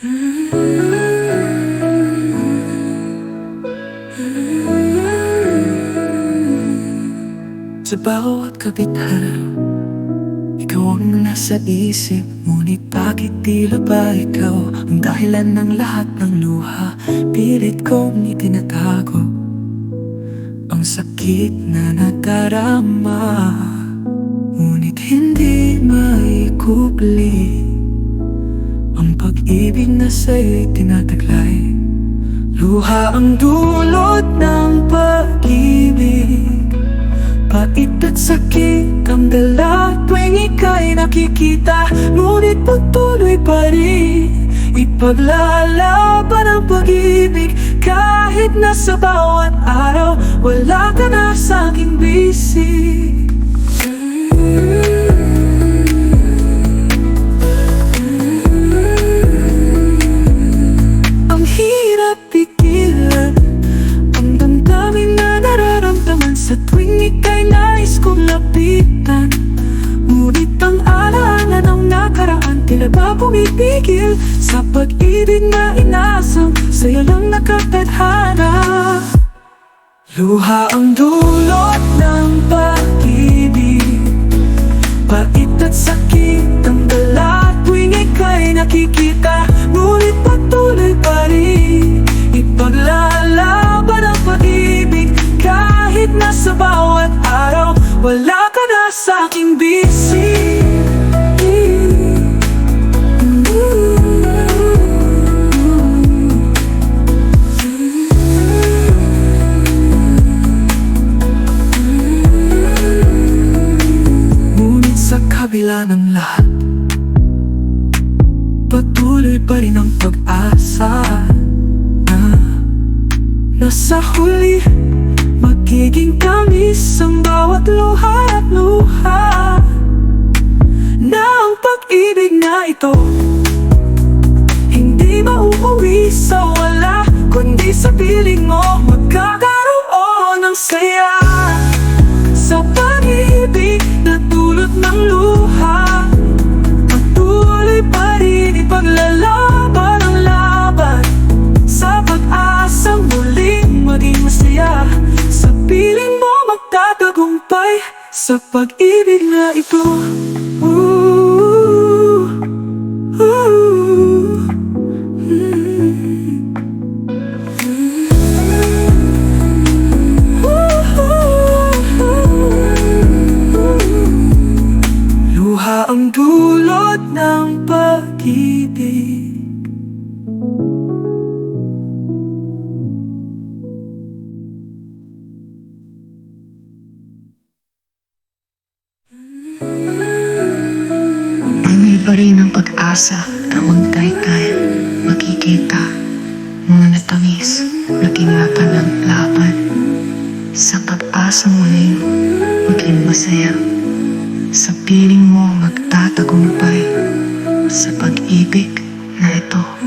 Sa bawat kapital, ikaw ang nasa isip. Ngunit bakit tila ba ikaw ang dahilan ng lahat ng luha? Pilit kong itinatago ang sakit na nadarama, ngunit hindi maikukli ang pag-ibig na sa'yo'y tinataglay. Luha ang dulot ng pag-ibig, pait at sakit ang dala tuwing ika'y nakikita. Ngunit pagtuloy pa rin ipaglalaban ang pag-ibig, kahit na sa bawat araw wala ka na sa'king bisig. Ang hirap pigilan ang damdamin na nararamdaman sa tuwing ika'y nais kong lapitan. Ngunit ang alaala ng nakaraan tila ba pumipigil sa pag-ibig na inaasam sa'yo lang nakatadhana. Luha ang dulot ng pag-ibig, pait at sakit ang dala tuwing ika'y nakikita. Ngunit patuloy pa rin ipaglalaban ang pag-ibig, kahit na sa bawat araw wala ka na sa'king bisig. Ngunit sa kabila ng lahat, patuloy pa rin ang pag-asa na sa huli magiging tamis ang bawat luha at luha, na ang pag-ibig na ito hindi mauuwi sa wala, kundi sa piling mo magkakaroon ng saya. Sa pag-ibig na dulot ng luha, patuloy pa rin ipaglalaban ang laban, sa pag-asang muling maging masaya. Sa piling mo magtatagumpay sa pag-ibig na ito. Luha ang dulot ng pag-ibig. Pangil pa rin ang pag-asa na magtay-tay makikita mga natamis na kinatan ng laban, sa pag-asa muling maging masaya. Sa piling mo magtatagumpay sa pag-ibig na ito.